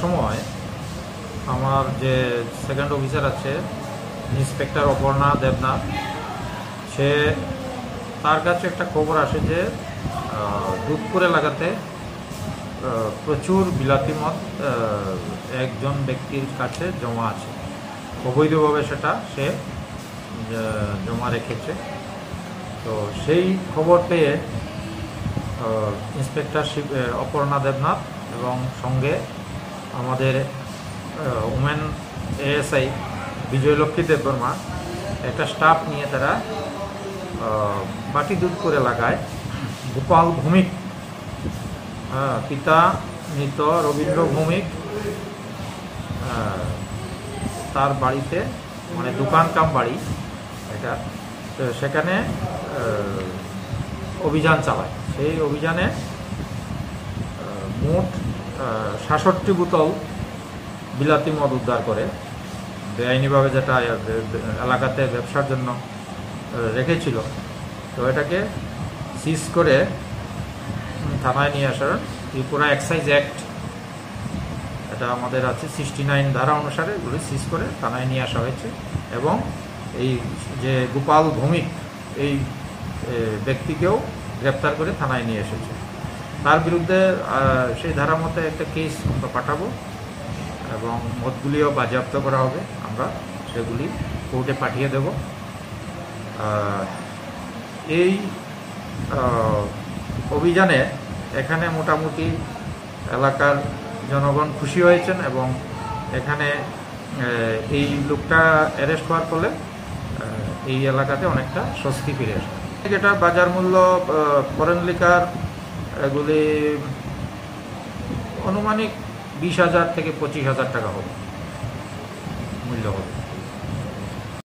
সময় আমার যে সেকেন্ড অফিসার আছে ইন্সপেক্টর অপর্ণা দেবনাথ, সে তার কাছে একটা খবর আসে যে দুধপুর এলাকাতে প্রচুর বিলাতি মদ একজন ব্যক্তির কাছে জমা আছে, অবৈধভাবে সেটা সে জমা রেখেছে। তো সেই খবর পেয়ে ইন্সপেক্টর অপর্ণা দেবনাথ এবং সঙ্গে আমাদের ওমেন এএসআই বিজয়লক্ষ্মী দেববর্মা একটা স্টাফ নিয়ে তারা বাটি দুধপুর এলাকায় গোপাল ভৌমিক, পিতা মৃত রবীন্দ্র ভৌমিক, তার বাড়িতে মানে দোকান কাম বাড়ি এটা, সেখানে অভিযান চালায়। সেই অভিযানে মোট ৬৭ বোতল বিলাতি মদ উদ্ধার করে, বেআইনিভাবে যেটা এলাকাতে ব্যবসার জন্য রেখেছিল। তো এটাকে সিজ করে থানায় নিয়ে আসার ত্রিপুরা এক্সাইজ অ্যাক্ট, এটা আমাদের আছে 69 ধারা অনুসারে এগুলি সিজ করে থানায় নিয়ে আসা হয়েছে। এবং এই যে গোপাল ভৌমিক এই ব্যক্তিকেও গ্রেপ্তার করে থানায় নিয়ে এসেছে। তার বিরুদ্ধে সেই ধারা মতে একটা কেস আমরা পাঠাবো এবং মদগুলিও বাজেয়াপ্ত করা হবে, আমরা সেগুলি কোর্টে পাঠিয়ে দেব। এই অভিযানে এখানে মোটামুটি এলাকার জনগণ খুশি হয়েছেন এবং এখানে এই লোকটা অ্যারেস্ট হওয়ার ফলে এই এলাকাতে অনেকটা স্বস্তি ফিরে আসে। যেটা বাজার মূল্য ফরেন লিকার এগুলি আনুমানিক 20,000 থেকে 25,000 টাকা হবে মূল্য হবে।